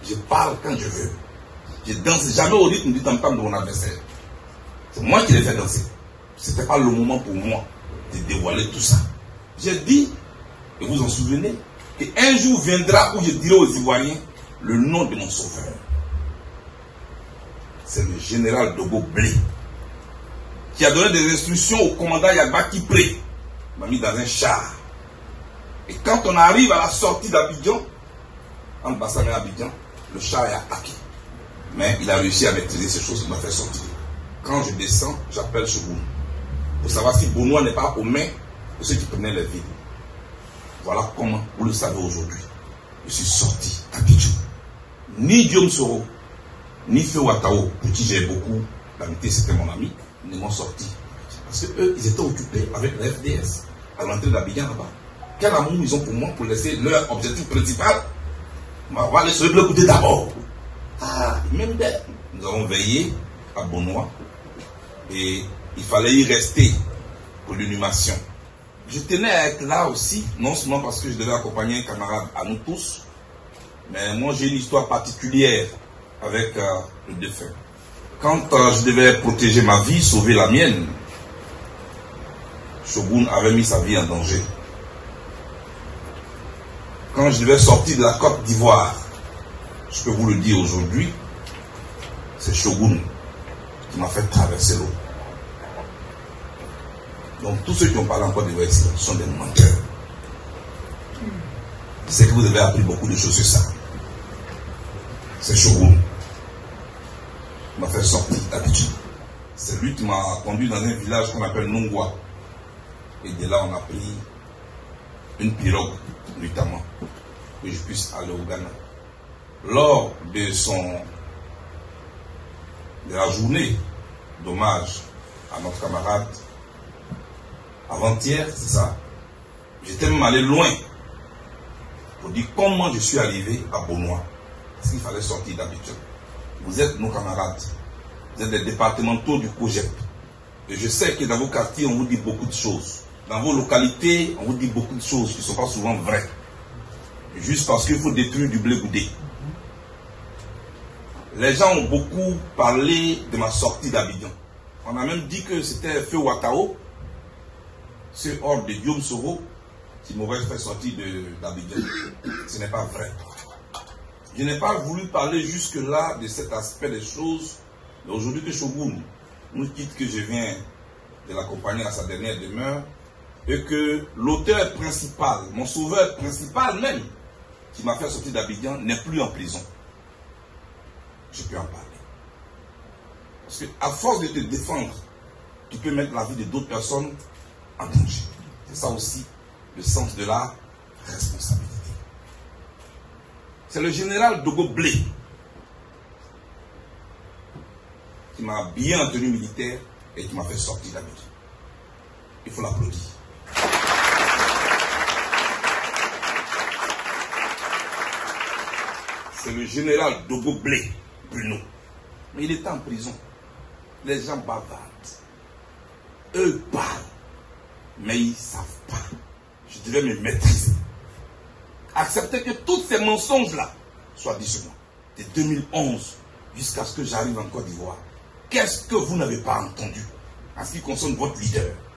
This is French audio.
Je parle quand je veux. Je danse jamais au rythme du tam-tam de mon adversaire. C'est moi qui l'ai fait danser. Ce n'était pas le moment pour moi de dévoiler tout ça. J'ai dit, et vous en souvenez, qu'un jour viendra où je dirai aux Ivoiriens le nom de mon sauveur. C'est le général Dogo Blé qui a donné des instructions au commandant Yagba Kipré. Il m'a mis dans un char. Et quand on arrive à la sortie d'Abidjan, entre Bassam et Abidjan, le char est attaqué. Mais il a réussi à maîtriser ces choses, il m'a fait sortir. Quand je descends, j'appelle Shogun pour savoir si Benoît n'est pas aux mains de ceux qui prenaient les villes. Voilà comment, vous le savez aujourd'hui, je suis sorti d'Abidjan. Ni Guillaume Soro, ni Feu Watao, pour qui j'ai beaucoup d'amitié, c'était mon ami, ne m'ont sorti. Parce qu'eux, ils étaient occupés avec la FDS à l'entrée d'Abidjan là-bas. Quel amour ils ont pour moi pour laisser leur objectif principal? On va laisser le côté d'abord. Ah, même d'elle. Nous avons veillé à Benoît et il fallait y rester pour l'inhumation. Je tenais à être là aussi, non seulement parce que je devais accompagner un camarade à nous tous, mais moi j'ai une histoire particulière avec le défunt. Quand je devais protéger ma vie, sauver la mienne, Shogun avait mis sa vie en danger. Quand je devais sortir de la Côte d'Ivoire, je peux vous le dire aujourd'hui, c'est Shogun qui m'a fait traverser l'eau. Donc tous ceux qui ont parlé en Côte d'Ivoire ici sont des menteurs. C'est que vous avez appris beaucoup de choses sur ça. C'est Shogun qui m'a fait sortir d'Abidjan. C'est lui qui m'a conduit dans un village qu'on appelle Nongwa. Et de là on a pris une pirogue notamment que je puisse aller au Ghana. Lors de la journée d'hommage à notre camarade, avant-hier, c'est ça, j'étais même allé loin pour dire comment je suis arrivé à Benoît, parce qu'il fallait sortir d'Abidjan. Vous êtes nos camarades, vous êtes des départementaux du COGEP, et je sais que dans vos quartiers, on vous dit beaucoup de choses. Dans vos localités, on vous dit beaucoup de choses qui ne sont pas souvent vraies. Juste parce qu'il faut détruire du blé goudé. Les gens ont beaucoup parlé de ma sortie d'Abidjan. On a même dit que c'était Feu Watao, ce ordre de Guillaume Soro, qui m'aurait fait sortir d'Abidjan. Ce n'est pas vrai. Je n'ai pas voulu parler jusque-là de cet aspect des choses. Mais aujourd'hui que Shogun nous quitte, que je viens de l'accompagner à sa dernière demeure, et que l'auteur principal, mon sauveur principal même, qui m'a fait sortir d'Abidjan, n'est plus en prison. Je peux en parler. Parce qu'à force de te défendre, tu peux mettre la vie de d'autres personnes en danger. C'est ça aussi le sens de la responsabilité. C'est le général Dogo Blé qui m'a habillé en tenue militaire et qui m'a fait sortir d'Abidjan. Il faut l'applaudir. C'est le général Dogo Blé, Bruno. Mais il était en prison. Les gens bavardent. Eux parlent. Mais ils ne savent pas. Je devais me maîtriser. Accepter que tous ces mensonges-là soient dits sur moi. De 2011 jusqu'à ce que j'arrive en Côte d'Ivoire. Qu'est-ce que vous n'avez pas entendu en ce qui concerne votre leader?